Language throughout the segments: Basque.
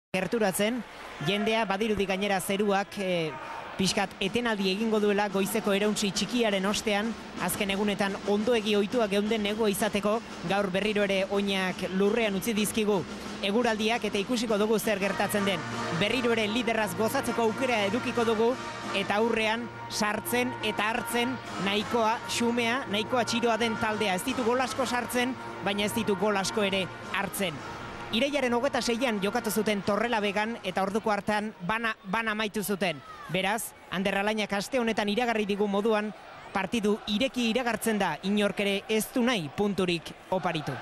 gerturatzen, jendea badirudi gainera zeruak pixkat etenaldi egingo duela goizeko erauntzi txikiaren ostean, azken egunetan ondoegi ohituak geunden negua izateko, gaur berriro ere oinak lurrean utzi dizkigu eguraldiak eta ikusiko dugu zer gertatzen den. Berriro ere liderraz gozatzeko aukera edukiko dugu eta aurrean sartzen eta hartzen nahikoa xumea, nahikoa txiroa den taldea. Ez ditu gol asko sartzen, baina ez ditu gol asko ere hartzen. Irailaren 26an jokatu zuten Torrelavega eta orduko hartan bana amaitu zuten. Beraz, Ander Alainak aste honetan iragarri digu moduan, partidu ireki iragartzen da, inork ere ez du nahi punturik oparitu.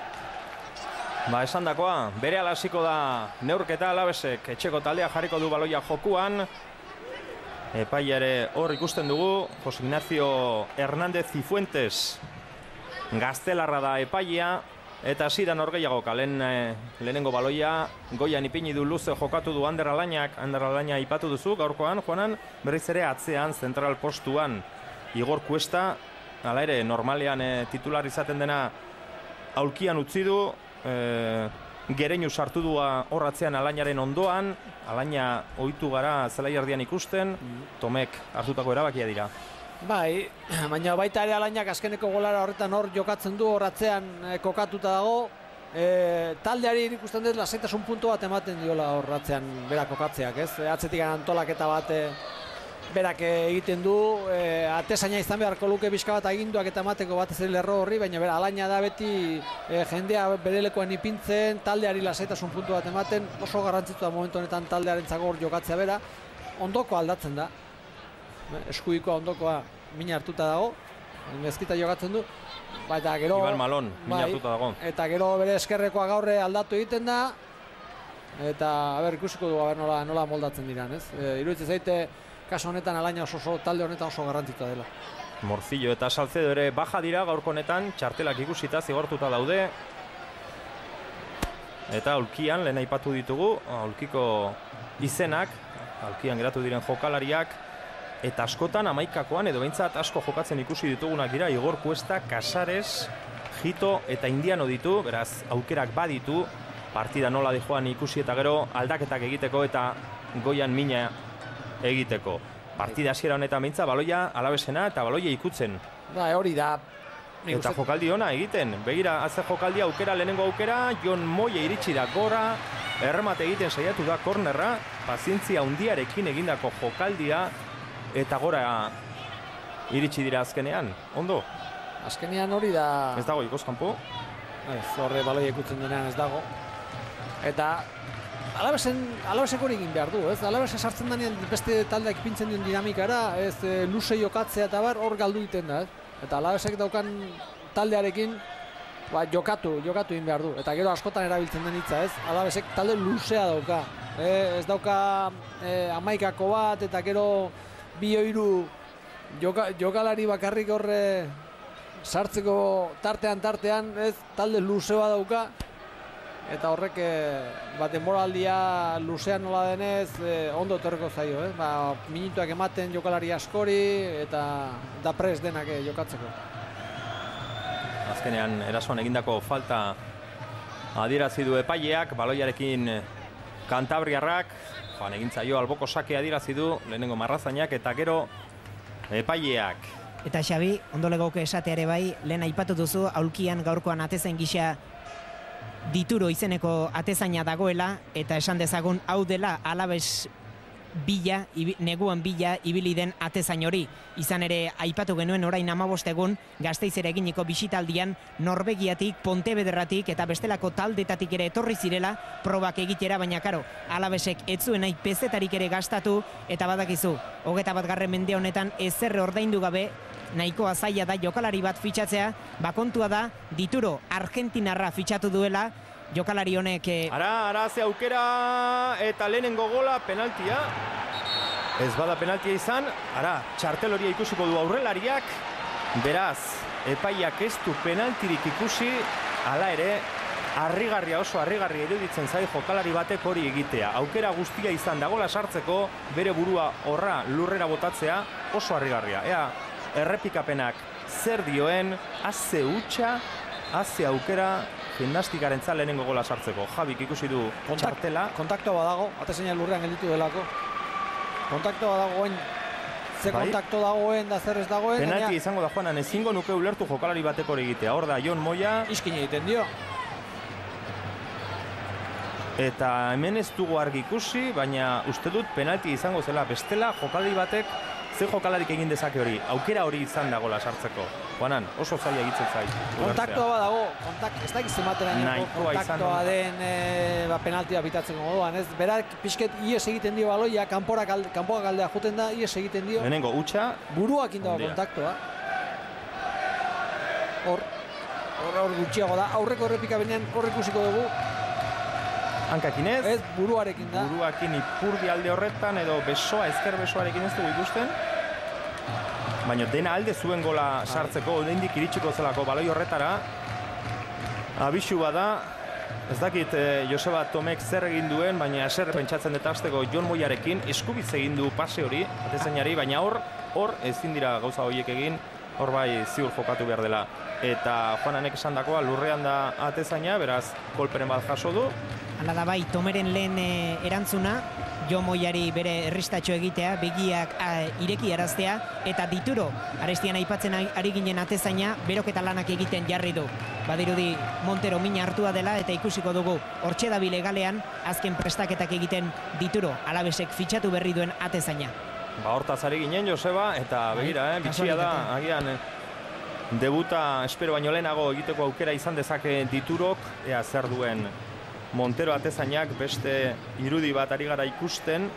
Esandakoa, bere hasiko da neurketa. Alavesek etxeko taldea jarriko du baloia jokuan. Epaiare hor ikusten dugu, Jose Ignacio Hernández Cifuentes gaztelarra da epaia. Eta hasi da norgehiagoka, lehenengo baloia goian ipini du luze jokatu du Ander Alainak. Ander Alaina ipatu duzu gaurkoan, Juanan, berriz ere atzean zentral postuan Igor Cuesta, hala ere normalean titular izaten dena aulkian utzi du, Gereñu sartu du hor atzean Alainaren ondoan. Alaina ohitu gara zelaiardian ikusten, Tomek hartutako erabakia dira. Bai, baina baita ere Alainak azkeneko golara horretan hor jokatzen du, hor atzean kokatuta dago. Taldeari ikusten dut lasaitasun puntu bat ematen diola hor atzean berak kokatzeak, ez? Atzetik antolaketa bat berak egiten du, atezaina izan beharko luke bizka bat aginduak eta emateko bat ez lerro horri, baina bera Alaina da beti jendea berelekoan ipintzen, taldeari lasaitasun puntu bat ematen, oso garrantzitsua momentu honetan taldearentzako hor jokatzea bera, ondoko aldatzen da. Eskuikoa ondokoa mina hartuta dago, mezkita jokatzen du, eta gero Iban Malon, mina hartuta dago. Eta gero bere eskerrekoa gaurre aldatu egiten da, eta ikusiko dugu nola moldatzen diran, ez? Iruditzen zaite, kaso honetan Alaina talde honetan oso garrantzitsua dela. Morcillo eta Salcedo ere baja dira gaurko honetan, txartelak ikusita zigortuta daude. Eta aulkian, lehen aipatu ditugu, aulkiko izenak, aulkian geratu diren jokalariak, eta askotan amaikakoan edo behintzat asko jokatzen ikusi ditugunak dira. Igor Cuesta, Casares, Jito eta Indiano ditu, beraz aukerak baditu, partida nola dijoan ikusi eta gero aldaketak egiteko eta goian mina egiteko. Partida hasiera honetan behintzat baloia Alavesena eta baloia ikutzen. Hori da. Eta jokaldi ona egiten. Begira, atze jokaldi aukera, lehenengo aukera, Jon Moye iritsi da gora, erremate egiten saiatu da kornerra, pazientzia handiarekin egindako jokaldia, eta gora iritsi dira azkenean, ondo? Azkenean hori da... Ez dago ikoz kanpo? Ez, horre baloia ikutzen denean ez dago. Eta Alavesek hori egin behar du, ez? Alavesek sartzen denean beste taldeak ipintzen duen dinamikara, ez luze jokatzea eta bar hor galdu egiten da, ez? Eta Alavesek daukan taldearekin jokatu egin behar du. Eta gero askotan erabiltzen den hitza, ez? Alavesek talde luzea dauka. Ez dauka amaikako bat eta gero bi oiru jokalari bakarrik horre sartzeko tartean, ez, talde luzea dauka, eta horrek denboraldia luzean nola denez ondo etorriko zaio, minutuak ematen jokalari askori eta da prest denak jokatzeko. Azkenean erasoan egindako falta adierazi du epaileak, baloiarekin Kantabriarrak, joan egintzaio alboko sake adierazi du lehenengo marrazainak eta gero epaileak. Eta Xabi, ondo legoke esateare bai, lehen aipatu duzu, aulkian gaurkoan atezain gisa Dituro izeneko atezaina dagoela, eta esan dezagun hau dela Alaves bila, neguan bila ibili den atezain hori. Izan ere aipatu genuen orain 15 egun Gasteizera eginiko bisitaldian Norvegiatik, Pontevedratik eta bestelako taldetatik ere etorri zirela probak egitera, baina karo, Alavesek ez zuen nahi pezetarik ere gastatu eta badakizu, 21. mende honetan ezerre ordaindu gabe nahikoa zaila da jokalari bat fitxatzea, kontua da Dituro Argentinarra fitxatu duela, jokalari honek... Ara, ze aukera eta lehenengo gola penaltia. Ez bada penaltia izan, ara, txartel horia ikusiko du aurrelariak, beraz, epaiak ez du penaltirik ikusi, hala ere, oso harrigarria iruditzen zai jokalari batek hori egitea. Aukera guztia izan da gola sartzeko, bere burua horra lurrera botatzea, oso harrigarria. Ea, errepikapenak zer dioen, haze hutsa, haze aukera, gimnastikaren lehenengo gola sartzeko. Javik ikusi du txartela. Kontaktua badago, atezaina lurrean gelditu delako. Kontaktua badagoen, ze kontakto dagoen da zer ez dagoen. Penalti izango da Juanan, ezingo nuke ulertu jokalari bateko hori egitea. Hor da Jon Moya. Iskin egiten dio. Eta hemen ez dugu argi ikusi, baina uste dut penalti izango zela. Bestela jokalari batek ze jokalarik egin dezake hori, aukera hori izan da gola sartzeko. Juanan, oso zaila egitzen zait. Kontaktua badago, ez dakit zenbateraino kontaktua den penaltia bitatzeko moduan, ez? Berak pixket ies egiten dio baloia, kanpoak aldea juten da, ies egiten dio. Lehenengo utxa. Buruakin dago kontaktua. Hor gutxiago da, aurreko errepika benean hor ikusiko dugu. Hankakin ez? Ez, buruarekin da. Buruakin ipurdi alde horretan edo besoa, ezker besoarekin ez dugu ikusten. Baina dena alde zuen gola sartzeko, oraindik iritsiko zelako baloi horretara. Abisu bada, ez dakit Joseba Tomek zer egin duen, baina zer pentsatzen dut hasteko Jon Moyarekin eskubitz egin du pase hori, atezainari, baina hor ezin dira gauza horiek egin, hor bai ziur jokatu behar dela. Eta Juananek esandakoa lurrean da atezaina, beraz kolperen bat jaso du. Hala da bai, Tomeren lehen erantzuna, Jon Moyari bere erristatxo egitea, begiak ireki araztea, eta dituro, arestian aipatzen ari ginen atezaina, beroketa lanak egiten jarri du. Badirudi Montero mina hartua dela, eta ikusiko dugu hortxe dabile galean, azken prestaketak egiten dituro, Alavesek fitxatu berri duen atezaina. Hortaz ari ginen, Joseba, eta begira, bitxia da, agian debuta espero baino lehenago egiteko aukera izan dezake diturok, ea zer duen Montero atezainak beste irudi bat ari gara ikusten.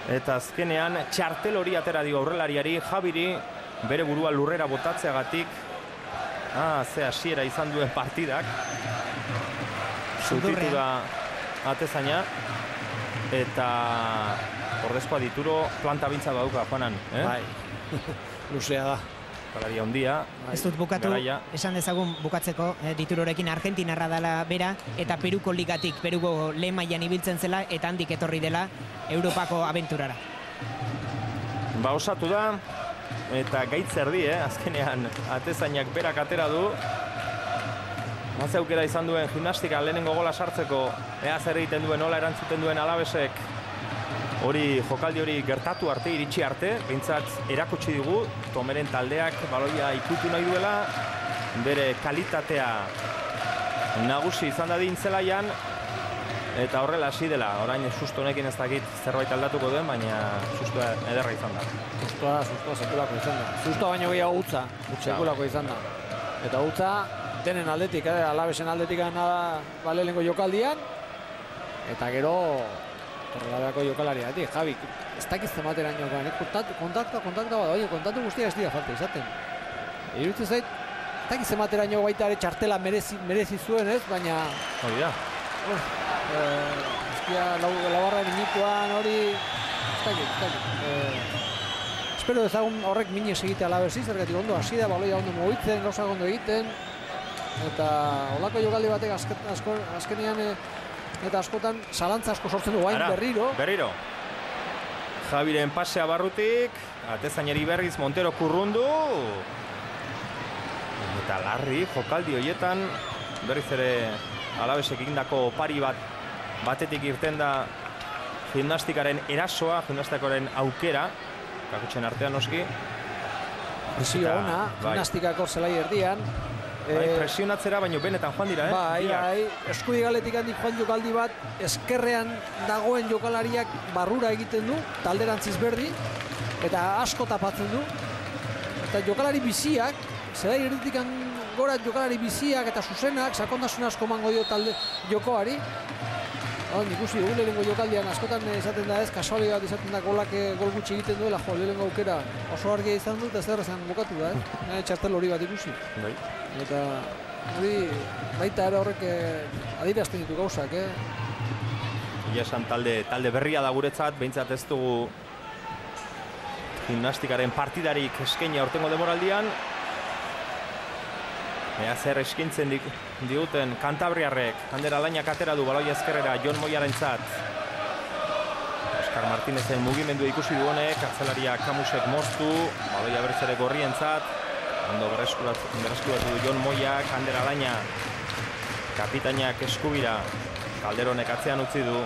Eta azkenean txartel hori atera dio aurrelariari, Javiri, bere burua lurrera botatzeagatik. Ze hasiera izan duen partidak. Zutitu da atezaina. Eta ordezkoa dituro planta bintza dauka, Juanan. Bai, luzea da. Galaria handia. Ez dut bukatu, esan dezagun bukatzeko diturorekin Argentinarra dela bera, eta Peruko ligatik, Peruko lehen mailan ibiltzen zela, eta handik etorri dela Europako abenturara. Osatu da, eta gaitzerdi, azkenean atezainak berak atera du. Aukera izan duen gimnastika lehenengo gola sartzeko, ea zer egiten duen, nola erantzuten duen Alavesek. Hori jokaldi hori gertatu arte, iritsi arte, behintzat erakutsi digu, Tomeren taldeak baloia ikutu nahi duela, bere kalitatea nagusi izan dadin zelaian, eta horrela hasi dela. Orain susto honekin ez dakit zerbait aldatuko duen, baina susto ederra izan da. Sustoa sekulako izan da. Sustoa baino gehiago utza sekulako izan da. Eta utza denen aldetik, Alavesen aldetik gana lehenengo jokaldian, eta gero Torrelabeako jokalariatik, Javik, ez dakiz zematera niokan, kontaktua bada, kontatu guztia ez dira falta izaten. Iruditzen zait, ez dakiz zematera nio baita ere txartela merezi zuen ez, baina... Hori da. Ezkia laugarra minituan hori... Ez dakit. Espero ezagun horrek minez egitea Alavesi, zergatik ondo hasi da, baloia ondo mugitzen, gauzak ondo egiten. Eta olako jokaldi batek azkenean... Eta askotan, zalantza asko sortzen du, hain berriro. Javiren pasea barrutik, atezainari berriz Montero kurrundu. Eta larri, jokaldi horietan, berriz ere Alavesek egindako opari batetik irten da gimnastikaren erasoa, gimnastikaren aukera, kakutxen artean noski. Presio ona, gimnastikako zelai erdian. Presionatzera, baino benetan joan dira, Bai, eskudi galetik handik joan jokaldi bat, eskerrean dagoen jokalariak barrura egiten du, talderantziz berdi, eta asko tapatzen du. Eta jokalari biziak, zelai erditik gora jokalari biziak eta zuzenak, sakontasun asko mango dio talde jokoari. Ikusi dugu lehenengo jokaldian askotan izaten da ez, kasuali bat izaten da gol gutxi egiten duela, lehenengo aukera oso argia izan du eta zer esan bukatu da, txartel hori bat ikusi. Eta hori baita ere horrek adierazten ditu gauzak. Ia esan talde berria da guretzat, behintzat ez dugu gimnastikaren partidarik eskaini aurtengo demoraldian. Ea zer eskintzen diguten Kantabriarrek, Ander Alainak atera du baloia ezkerrera Jon Moyarentzat. Oskar Martinezen mugimendua ikusi du honek, atzelaria Kamusek moztu, baloia berriz ere Gorrientzat. Ondo berreskuratu du Jon Moyak, Ander Alaina Kapitainak eskubira Calderonek atzean utzi du.